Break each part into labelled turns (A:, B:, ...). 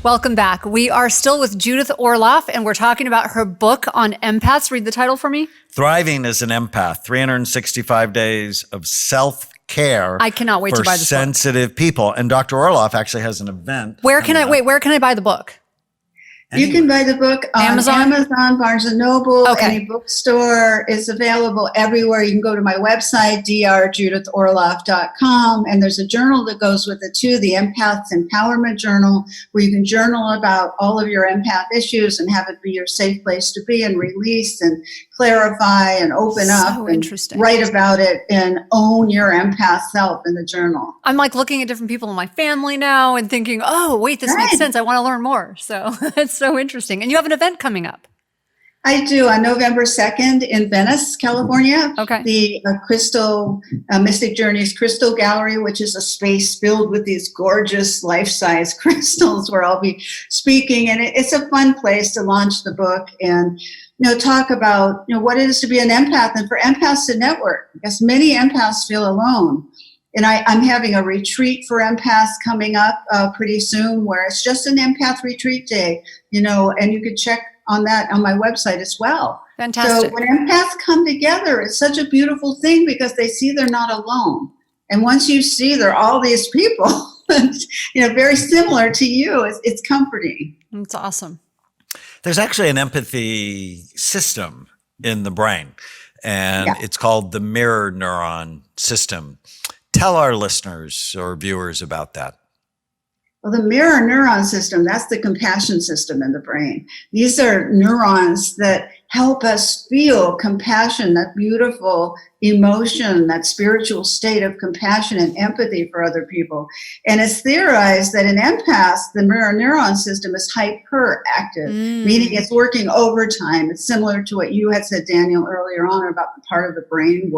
A: Welcome back. We are still with Judith Orloff, and we're talking about her book on empaths. Read the title for me.
B: Thriving as an Empath, 365 Days of Self-Care.
A: I cannot wait to buy this book.
B: For sensitive people. And Dr. Orloff actually has an event.
A: Where can I buy the book?
C: You can buy the book on Amazon, Barnes & Noble, any bookstore. It's available everywhere. You can go to my website, drjudithorloff.com, and there's a journal that goes with it too, the Empath's Empowerment Journal, where you can journal about all of your empath issues and have it be your safe place to be and release and clarify and open up and write about it and own your empath self in the journal.
A: I'm like looking at different people in my family now and thinking, oh, wait, this makes sense. I want to learn more. So it's so interesting. And you have an event coming up.
C: I do on November 2nd in Venice, California.
A: Okay.
C: The Mystic Journeys Crystal Gallery, which is a space filled with these gorgeous life-size crystals where I'll be speaking. And it's a fun place to launch the book and talk about what it is to be an empath and for empaths to network, because many empaths feel alone. And I'm having a retreat for empaths coming up pretty soon, where it's just an empath retreat day, and you can check on that on my website as well.
A: Fantastic.
C: So when empaths come together, it's such a beautiful thing because they see they're not alone. And once you see there are all these people, very similar to you, it's comforting.
A: It's awesome.
B: There's actually an empathy system in the brain, and it's called the mirror neuron system. Tell our listeners or viewers about that.
C: Well, the mirror neuron system, that's the compassion system in the brain. These are neurons that help us feel compassion, that beautiful emotion, that spiritual state of compassion and empathy for other people. And it's theorized that in empaths, the mirror neuron system is hyperactive, meaning it's working overtime. It's similar to what you had said, Daniel, earlier on about the part of the brain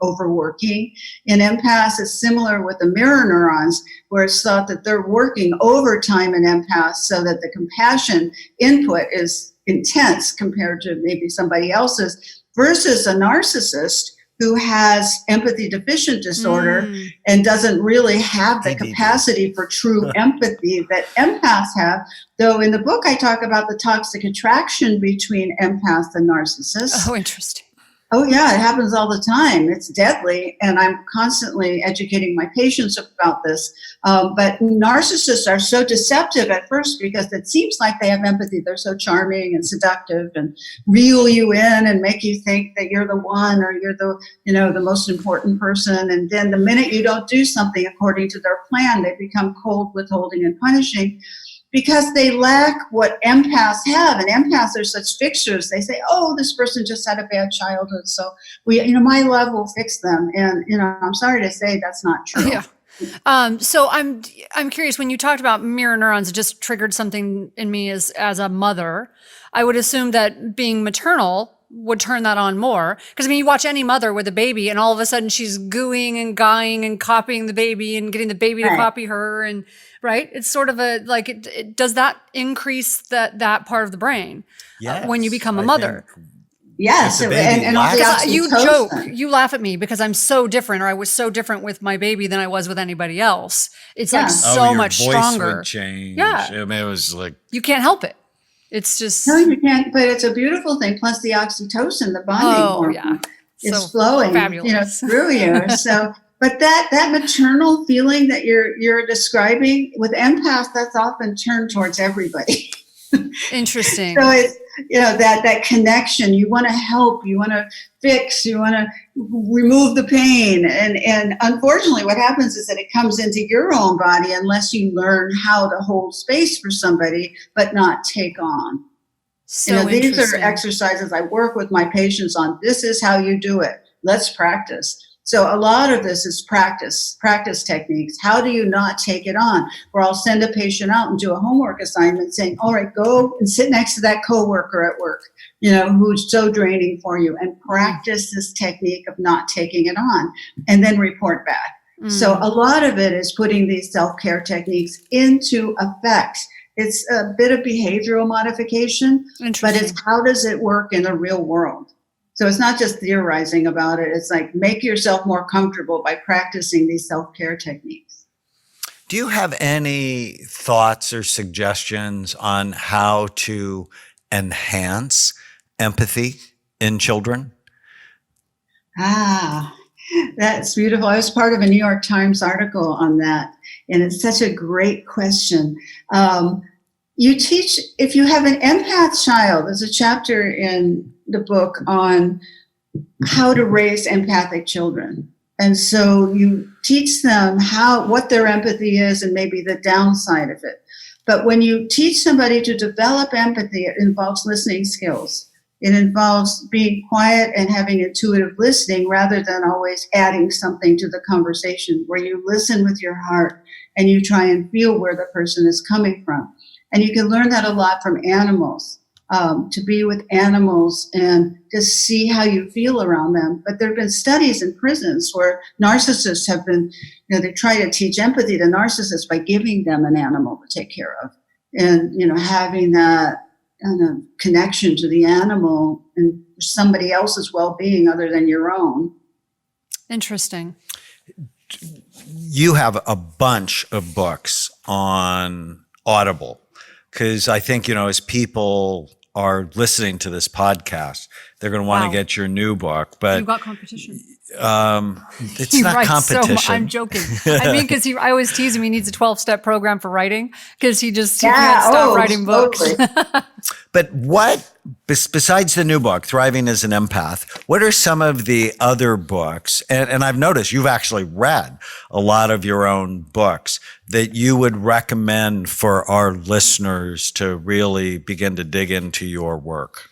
C: overworking. In empaths, it's similar with the mirror neurons, where it's thought that they're working overtime in empaths so that the compassion input is intense compared to maybe somebody else's, versus a narcissist who has empathy deficient disorder and doesn't really have the capacity for true empathy that empaths have. Though in the book, I talk about the toxic attraction between empaths and narcissists.
A: Oh, interesting.
C: Oh, yeah, it happens all the time. It's deadly. And I'm constantly educating my patients about this. But narcissists are so deceptive at first because it seems like they have empathy. They're so charming and seductive and reel you in and make you think that you're the one or you're the most important person. And then the minute you don't do something according to their plan, they become cold, withholding, and punishing, because they lack what empaths have. And empaths are such fixers. They say, oh, this person just had a bad childhood, so my love will fix them. And, I'm sorry to say that's not true.
A: Yeah. So I'm curious, when you talked about mirror neurons, it just triggered something in me as a mother. I would assume that being maternal would turn that on more. Because you watch any mother with a baby and all of a sudden she's gooing and guying and copying the baby and getting the baby to copy her. And right. It's sort of does that increase that part of the brain when you become a mother?
C: Yes. And
A: you joke, you laugh at me because I'm so different, or I was so different with my baby than I was with anybody else. It's so much stronger.
B: Your voice would change.
A: Yeah.
B: I mean, it was like,
A: you can't help it. It's just.
C: No, you can't, but it's a beautiful thing. Plus the oxytocin, the bonding hormone is flowing,
A: fabulous.
C: Through you. So, but that maternal feeling that you're describing with empaths, that's often turned towards everybody.
A: Interesting.
C: So it's, that connection, you want to help, you want to fix, you want to remove the pain. And unfortunately what happens is that it comes into your own body unless you learn how to hold space for somebody, but not take on.
A: So
C: these are exercises I work with my patients on. This is how you do it. Let's practice. So a lot of this is practice techniques. How do you not take it on? Where I'll send a patient out and do a homework assignment saying, all right, go and sit next to that coworker at work, who's so draining for you, and practice this technique of not taking it on and then report back. So a lot of it is putting these self-care techniques into effect. It's a bit of behavioral modification, but it's how does it work in the real world? So it's not just theorizing about it. It's like make yourself more comfortable by practicing these self-care techniques.
B: Do you have any thoughts or suggestions on how to enhance empathy in children?
C: Ah, that's beautiful. I was part of a New York Times article on that, and it's such a great question. You teach, if you have an empath child, there's a chapter in the book on how to raise empathic children. And so you teach them what their empathy is and maybe the downside of it. But when you teach somebody to develop empathy, it involves listening skills. It involves being quiet and having intuitive listening rather than always adding something to the conversation, where you listen with your heart and you try and feel where the person is coming from. And you can learn that a lot from animals. To be with animals and to see how you feel around them. But there have been studies in prisons where narcissists have been, they try to teach empathy to narcissists by giving them an animal to take care of. And, having that kind of connection to the animal and somebody else's well-being other than your own.
A: Interesting.
B: You have a bunch of books on Audible, because I think, as people are listening to this podcast, they're going to want to get your new book. But
A: you've got competition.
B: It's
A: He
B: not
A: writes
B: competition.
A: I'm joking. I mean, because I always tease him. He needs a 12-step program for writing because he can't stop writing books.
B: But what, besides the new book, Thriving as an Empath, what are some of the other books? And I've noticed you've actually read a lot of your own books that you would recommend for our listeners to really begin to dig into your work.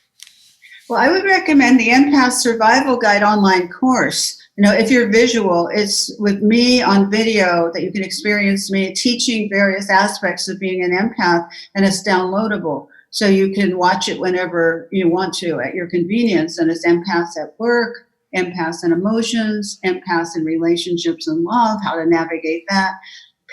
C: Well, I would recommend the Empath Survival Guide online course. If you're visual, it's with me on video that you can experience me teaching various aspects of being an empath, and it's downloadable. So you can watch it whenever you want to at your convenience. And it's empaths at work, empaths and emotions, empaths in relationships and love, how to navigate that,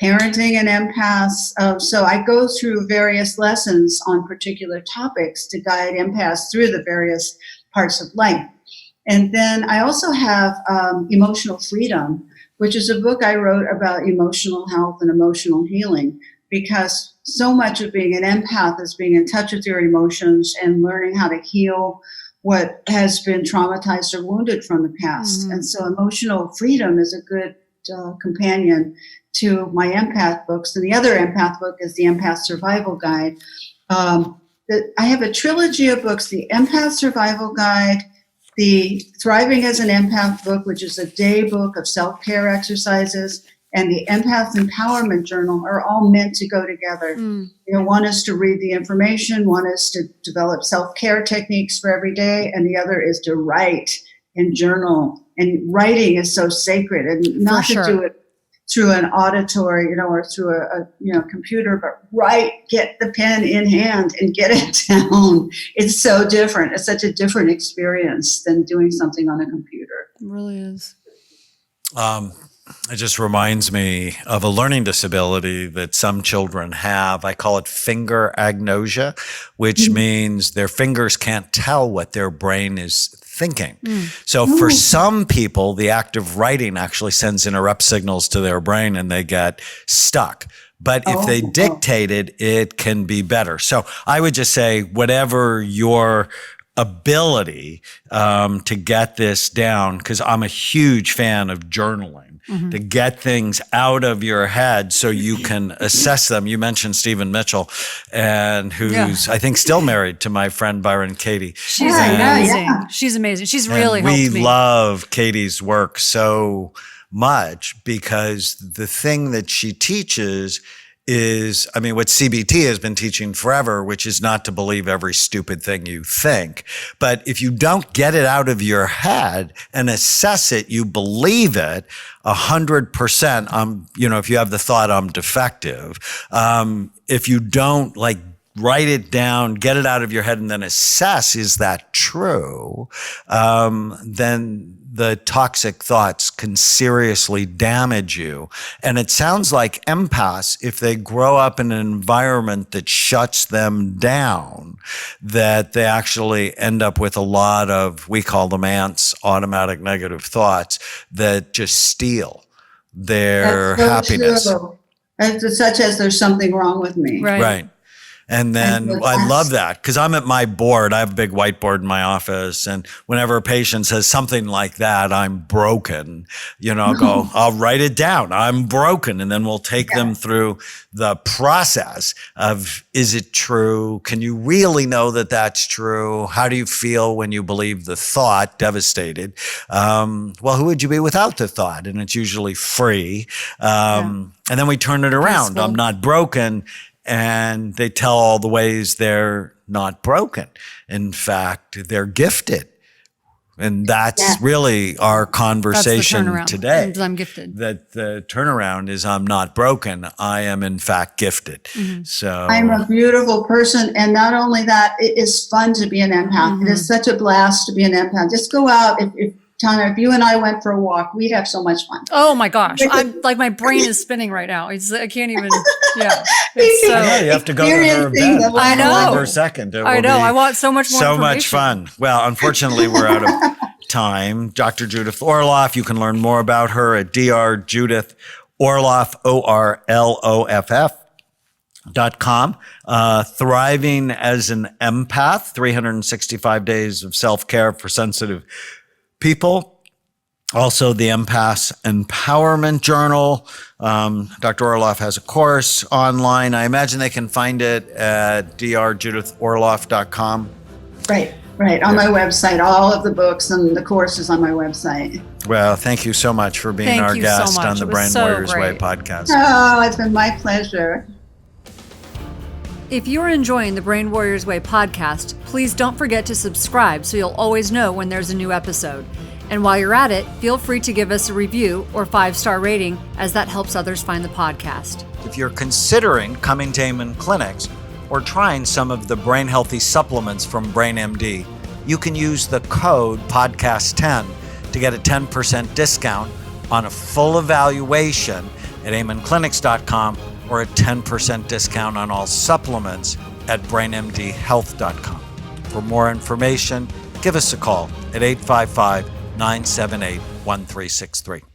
C: parenting and empaths. So I go through various lessons on particular topics to guide empaths through the various parts of life. And then I also have Emotional Freedom, which is a book I wrote about emotional health and emotional healing, because so much of being an empath is being in touch with your emotions and learning how to heal what has been traumatized or wounded from the past. Mm-hmm. And so Emotional Freedom is a good companion to my empath books. And the other empath book is the Empath Survival Guide. I have a trilogy of books, the Empath Survival Guide, the Thriving as an Empath book, which is a day book of self-care exercises, and the Empath Empowerment Journal are all meant to go together. One is to read the information, one is to develop self-care techniques for every day, and the other is to write and journal. And writing is so sacred, and not to do it through an auditory, or through a computer, but write, get the pen in hand and get it down. It's so different. It's such a different experience than doing something on a computer.
A: It really is.
B: It just reminds me of a learning disability that some children have. I call it finger agnosia, which means their fingers can't tell what their brain is thinking. So for some people, the act of writing actually sends interrupt signals to their brain and they get stuck. But if they dictate it, it can be better. So I would just say, whatever your ability to get this down, because I'm a huge fan of journaling, to get things out of your head so you can assess them. You mentioned Stephen Mitchell, and who's I think still married to my friend Byron Katie.
A: She's amazing. She's amazing. She's really helped me.
B: We love Katie's work so much because the thing that she teaches is, what CBT has been teaching forever, which is not to believe every stupid thing you think. But if you don't get it out of your head and assess it, you believe it 100%. If you have the thought, I'm defective. If you don't write it down, get it out of your head, and then assess, is that true? Then the toxic thoughts can seriously damage you. And it sounds like empaths, if they grow up in an environment that shuts them down, that they actually end up with a lot of, we call them ants, automatic negative thoughts, that just steal their happiness.
C: True. such as there's something wrong with me.
B: Right. And then I love that because I'm at my board. I have a big whiteboard in my office. And whenever a patient says something like that, I'm broken, I'll write it down. I'm broken. And then we'll take them through the process of, is it true? Can you really know that that's true? How do you feel when you believe the thought? Devastated. Well, who would you be without the thought? And it's usually free. And then we turn it around. I'm not broken. And they tell all the ways they're not broken. In fact, they're gifted. And that's really our conversation today.
A: I'm gifted.
B: That the turnaround is I'm not broken. I am in fact gifted. So
C: I'm a beautiful person. And not only that, it is fun to be an empath. It is such a blast to be an empath. Just go out. Tana, if you and I went for a walk, we'd have so much fun.
A: Oh my gosh. I'm like, my brain is spinning right now. I can't even,
B: you have to go to her event.
A: I know.
B: For a second.
A: I know. I want so much more
B: so much fun. Well, unfortunately, we're out of time. Dr. Judith Orloff, you can learn more about her at Dr. Judith Orloff, ORLOFF.com. Thriving as an Empath, 365 days of self-care for sensitive people. Also, the Empath's Empowerment Journal. Dr. Orloff has a course online. I imagine they can find it at drjudithorloff.com.
C: Right. On my website. All of the books and the courses on my website.
B: Well, thank you so much for being our guest on the Brain Warriors Way podcast.
C: Oh, it's been my pleasure.
A: If you're enjoying the Brain Warriors Way podcast, please don't forget to subscribe so you'll always know when there's a new episode. And while you're at it, feel free to give us a review or 5-star rating, as that helps others find the podcast.
B: If you're considering coming to Amen Clinics or trying some of the brain healthy supplements from BrainMD, you can use the code podcast10 to get a 10% discount on a full evaluation at amenclinics.com or a 10% discount on all supplements at brainmdhealth.com. For more information, give us a call at 855-978-1363.